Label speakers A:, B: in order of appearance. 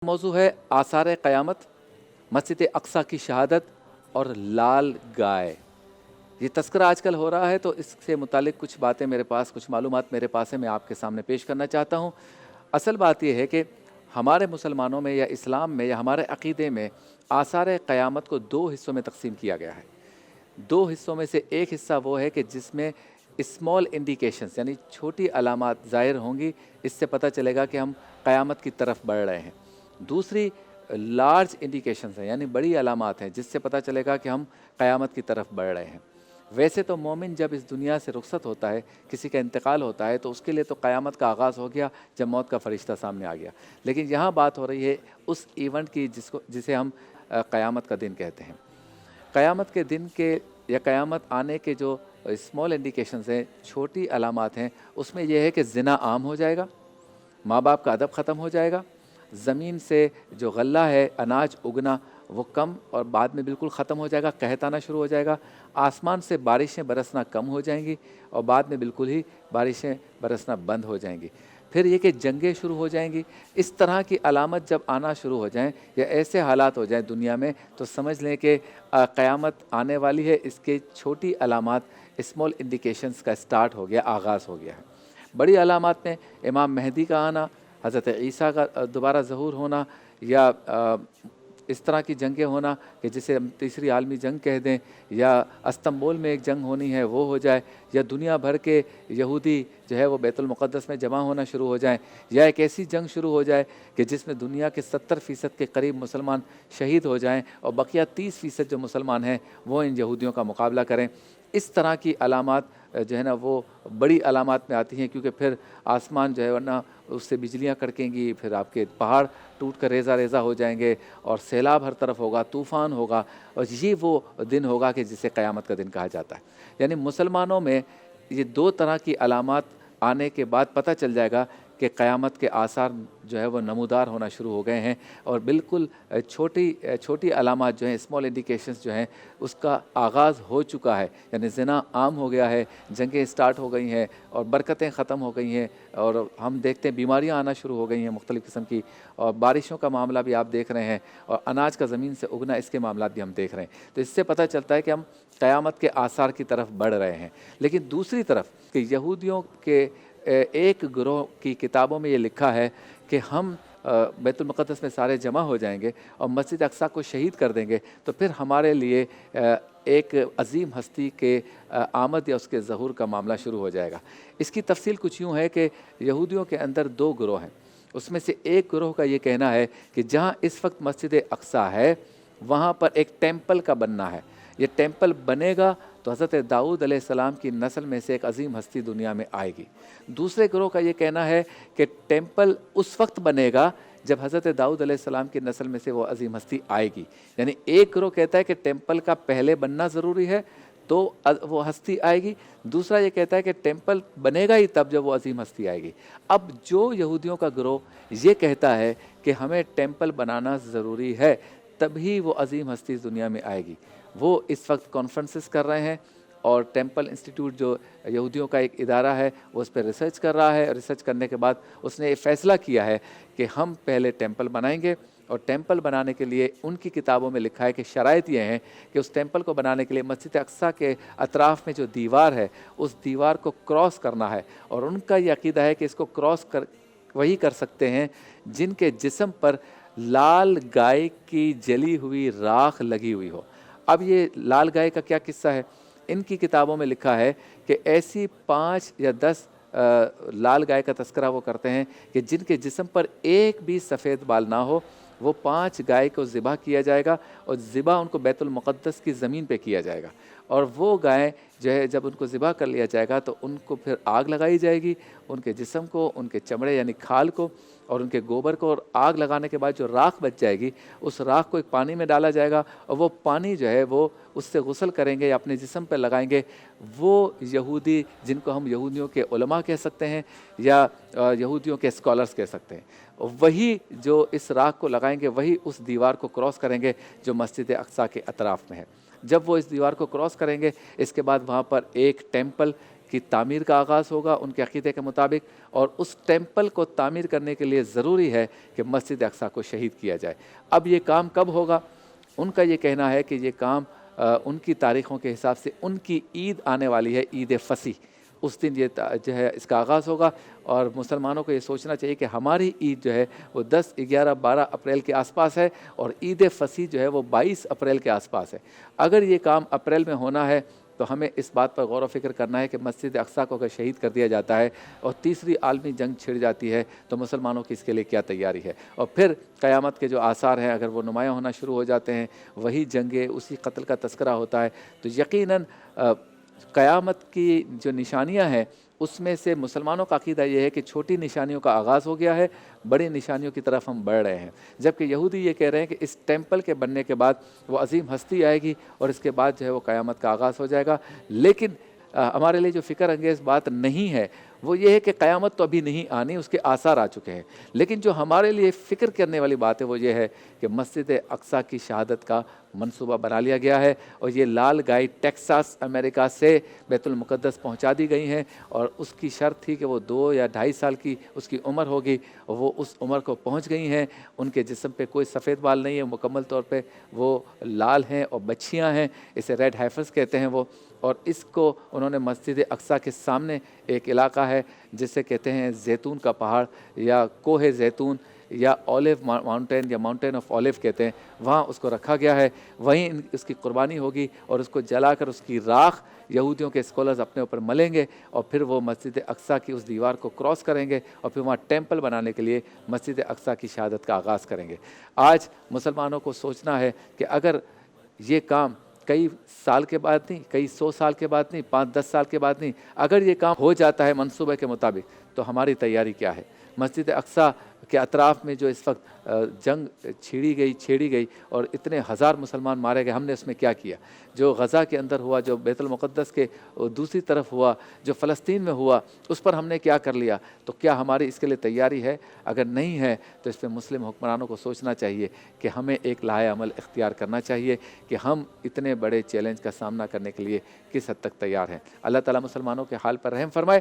A: मौजू है आसार क़यामत, मस्जिद अक्सा की शहादत और लाल गाय। ये तस्करा आजकल हो रहा है, तो इससे मुतालिक कुछ बातें मेरे पास, कुछ मालूमात मेरे पास है, मैं आपके सामने पेश करना चाहता हूँ। असल बात यह है कि हमारे मुसलमानों में या इस्लाम में या हमारे अक़ीदे में आसार क़यामत को दो हिस्सों में तकसीम किया गया है। दो हिस्सों में से एक हिस्सा वो है कि जिसमें स्मॉल इंडिकेशंस यानी छोटी अलामात ज़ाहिर होंगी, इससे पता चलेगा कि हम क़यामत की तरफ बढ़ रहे हैं। दूसरी लार्ज इंडिकेशंस हैं यानी बड़ी अलामात हैं, जिससे पता चलेगा कि हम क़यामत की तरफ बढ़ रहे हैं। वैसे तो मोमिन जब इस दुनिया से रुखसत होता है, किसी का इंतकाल होता है, तो उसके लिए तो क़यामत का आगाज़ हो गया जब मौत का फ़रिश्ता सामने आ गया। लेकिन यहाँ बात हो रही है उस इवेंट की जिसे हम क़यामत का दिन कहते हैं। क़यामत के दिन के या क़यामत आने के जो स्मॉल इंडिकेशंस हैं, छोटी अलामात हैं, उसमें यह है कि ज़िना आम हो जाएगा, माँ बाप का अदब ख़त्म हो जाएगा, ज़मीन से जो गल्ला है अनाज उगना वो कम और बाद में बिल्कुल ख़त्म हो जाएगा, कहत आना शुरू हो जाएगा, आसमान से बारिशें बरसना कम हो जाएंगी और बाद में बिल्कुल ही बारिशें बरसना बंद हो जाएंगी। फिर ये कि जंगें शुरू हो जाएंगी। इस तरह की अलामत जब आना शुरू हो जाएं या ऐसे हालात हो जाएं दुनिया में, तो समझ लें कि क़यामत आने वाली है। इसके छोटी अलामत स्मॉल इंडिकेशंस का स्टार्ट हो गया, आगाज़ हो गया है। बड़ी अलामत में इमाम मेहदी का आना, हज़रत ईसा का दोबारा ज़हूर होना, या इस तरह की जंगें होना कि जिसे हम तीसरी आलमी जंग कह दें, या इस्तांबुल में एक जंग होनी है वो हो जाए, या दुनिया भर के यहूदी जो है वो बैतुल मुक़द्दस में जमा होना शुरू हो जाएं, या एक ऐसी जंग शुरू हो जाए कि जिसमें दुनिया के 70% के करीब मुसलमान शहीद हो जाएं और बकिया 30% जो मुसलमान हैं वो इन यहूदियों का मुकाबला करें। इस तरह की अलामात जो है ना वो बड़ी अलामात में आती हैं, क्योंकि फिर आसमान जो है वरना उससे बिजलियां कड़केंगी, फिर आपके पहाड़ टूट कर रेज़ा रेज़ा हो जाएंगे और सैलाब हर तरफ होगा, तूफ़ान होगा, और ये वो दिन होगा कि जिसे क़यामत का दिन कहा जाता है। यानी मुसलमानों में ये दो तरह की अलामात आने के बाद पता चल जाएगा कि क़यामत के आसार जो है वो नमूदार होना शुरू हो गए हैं, और बिल्कुल छोटी अलामात जो हैं, स्मॉल इंडिकेशंस जो हैं, उसका आगाज़ हो चुका है। यानी ज़िना आम हो गया है, जंगें स्टार्ट हो गई हैं और बरकतें ख़त्म हो गई हैं, और हम देखते हैं बीमारियां आना शुरू हो गई हैं मुख्तलिफ़ किस्म की, और बारिशों का मामला भी आप देख रहे हैं, और अनाज का ज़मीन से उगना, इसके मामला भी हम देख रहे हैं। तो इससे पता चलता है कि हम क़यामत के आसार की तरफ बढ़ रहे हैं। लेकिन दूसरी तरफ कि यहूदियों के एक ग्रोह की किताबों में ये लिखा है कि हम बैतुल मुक़द्दस में सारे जमा हो जाएंगे और मस्जिद अक्सा को शहीद कर देंगे, तो फिर हमारे लिए एक अजीम हस्ती के आमद या उसके ज़हूर का मामला शुरू हो जाएगा। इसकी तफसील कुछ यूँ है कि यहूदियों के अंदर दो ग्रोह हैं। उसमें से एक ग्रोह का ये कहना है कि जहाँ इस वक्त मस्जिद अक्सा है वहाँ पर एक टेम्पल का बनना है। ये टेम्पल बनेगा तो हज़रत दाऊद अलैहिस्सलाम की नस्ल में से एक अजीम हस्ती दुनिया में आएगी। दूसरे ग्रोह का ये कहना है कि टेम्पल उस वक्त बनेगा जब हज़रत दाऊद अलैहिस्सलाम की नस्ल में से वो अजीम हस्ती आएगी। यानी एक ग्रोह कहता है कि टेम्पल का पहले बनना ज़रूरी है तो वो हस्ती आएगी। दूसरा ये कहता है कि टेम्पल बनेगा ही तब जब वो अजीम हस्ती आएगी। अब जो यहूदियों का ग्रोह ये कहता है कि हमें टेम्पल बनाना ज़रूरी है तभी वो अजीम हस्ती दुनिया में आएगी, वो इस वक्त कॉन्फ्रेंसेस कर रहे हैं, और टेम्पल इंस्टीट्यूट जो यहूदियों का एक इदारा है वो उस पर रिसर्च कर रहा है। रिसर्च करने के बाद उसने ये फ़ैसला किया है कि हम पहले टेम्पल बनाएंगे, और टेम्पल बनाने के लिए उनकी किताबों में लिखा है कि शराइत ये हैं कि उस टेम्पल को बनाने के लिए मस्जिद अक्सा के अतराफ़ में जो दीवार है उस दीवार को क्रॉस करना है, और उनका ये अक़ीदा है कि इसको क्रॉस कर वही कर सकते हैं जिनके जिस्म पर लाल गाय की जली हुई राख लगी हुई हो। अब ये लाल गाय का क्या किस्सा है, इनकी किताबों में लिखा है कि ऐसी 5 या 10 लाल गाय का तस्करा वो करते हैं कि जिनके जिस्म पर एक भी सफ़ेद बाल ना हो। वो 5 गाय को ज़िबा किया जाएगा और ज़िबा उनको बैतुल मुक़द्दस की ज़मीन पे किया जाएगा, और वो गाय जो है जब उनको ज़िबा कर लिया जाएगा तो उनको फिर आग लगाई जाएगी, उनके जिस्म को, उनके चमड़े यानी खाल को और उनके गोबर को, और आग लगाने के बाद जो राख बच जाएगी उस राख को एक पानी में डाला जाएगा, और वो पानी जो है वो उससे गुस्ल करेंगे या अपने जिस्म पर लगाएंगे। वो यहूदी जिनको हम यहूदियों के उलमा कह सकते हैं या यहूदियों के स्कॉलर्स कह सकते हैं, वही जो इस राख को लगाएंगे वही उस दीवार को क्रॉस करेंगे जो मस्जिद अक्सा के अतराफ़ में है। जब वो इस दीवार को क्रॉस करेंगे इसके बाद वहाँ पर एक टेम्पल کی تعمیر کا آغاز ہوگا ان کے عقیدے کے مطابق، اور اس ٹیمپل کو تعمیر کرنے کے لیے ضروری ہے کہ مسجد اقصیٰ کو شہید کیا جائے۔ اب یہ کام کب ہوگا؟ ان کا یہ کہنا ہے کہ یہ کام ان کی تاریخوں کے حساب سے ان کی عید آنے والی ہے، عید فصیح، اس دن یہ جو ہے اس کا آغاز ہوگا۔ اور مسلمانوں کو یہ سوچنا چاہیے کہ ہماری عید جو ہے وہ 10، 11، 12 اپریل کے آس پاس ہے، اور عید فصیح جو ہے وہ 22 اپریل کے آس پاس ہے۔ اگر یہ کام اپریل میں ہونا ہے تو ہمیں اس بات پر غور و فکر کرنا ہے کہ مسجد اقصیٰ کو اگر شہید کر دیا جاتا ہے اور تیسری عالمی جنگ چھڑ جاتی ہے تو مسلمانوں کی اس کے لیے کیا تیاری ہے، اور پھر قیامت کے جو آثار ہیں اگر وہ نمایاں ہونا شروع ہو جاتے ہیں، وہی جنگیں، اسی قتل کا تذکرہ ہوتا ہے، تو یقیناً قیامت کی جو نشانیاں ہیں اس میں سے مسلمانوں کا عقیدہ یہ ہے کہ چھوٹی نشانیوں کا آغاز ہو گیا ہے، بڑی نشانیوں کی طرف ہم بڑھ رہے ہیں، جبکہ یہودی یہ کہہ رہے ہیں کہ اس ٹیمپل کے بننے کے بعد وہ عظیم ہستی آئے گی اور اس کے بعد جو ہے وہ قیامت کا آغاز ہو جائے گا۔ لیکن ہمارے لیے جو فکر انگیز بات نہیں ہے وہ یہ ہے کہ قیامت تو ابھی نہیں آنی، اس کے آثار آ چکے ہیں، لیکن جو ہمارے لیے فکر کرنے والی بات ہے وہ یہ ہے کہ مسجد اقصیٰ کی شہادت کا منصوبہ بنا لیا گیا ہے، اور یہ لال گائے ٹیکساس امریکہ سے بیت المقدس پہنچا دی گئی ہیں، اور اس کی شرط تھی کہ وہ 2 یا 2.5 سال کی اس کی عمر ہوگی، اور وہ اس عمر کو پہنچ گئی ہیں۔ ان کے جسم پہ کوئی سفید بال نہیں ہے، مکمل طور پہ وہ لال ہیں اور بچیاں ہیں، اسے ریڈ ہیفرز کہتے ہیں وہ، اور اس کو انہوں نے مسجد اقصیٰ کے سامنے ایک علاقہ ہے جسے کہتے ہیں زیتون کا پہاڑ یا کوہ زیتون یا اولیو ماؤنٹین یا ماؤنٹین آف اولیو کہتے ہیں، وہاں اس کو رکھا گیا ہے، وہیں اس کی قربانی ہوگی، اور اس کو جلا کر اس کی راکھ یہودیوں کے اسکالرز اپنے اوپر ملیں گے، اور پھر وہ مسجد اقصیٰ کی اس دیوار کو کراس کریں گے اور پھر وہاں ٹیمپل بنانے کے لیے مسجد اقصیٰ کی شہادت کا آغاز کریں گے۔ آج مسلمانوں کو سوچنا ہے کہ اگر یہ کام کئی سال کے بعد نہیں، کئی 100 سال کے بعد نہیں، 5-10 سال کے بعد نہیں، اگر یہ کام ہو جاتا ہے منصوبے کے مطابق تو ہماری تیاری کیا ہے؟ مسجد اقصیٰ کے اطراف میں جو اس وقت جنگ چھیڑی گئی اور اتنے ہزار مسلمان مارے گئے، ہم نے اس میں کیا کیا؟ جو غزہ کے اندر ہوا، جو بیت المقدس کے دوسری طرف ہوا، جو فلسطین میں ہوا، اس پر ہم نے کیا کر لیا؟ تو کیا ہماری اس کے لیے تیاری ہے؟ اگر نہیں ہے تو اس پہ مسلم حکمرانوں کو سوچنا چاہیے کہ ہمیں ایک لاہ عمل اختیار کرنا چاہیے کہ ہم اتنے بڑے چیلنج کا سامنا کرنے کے لیے کس حد تک تیار ہیں۔ اللہ تعالیٰ مسلمانوں کے حال پر رحم فرمائے۔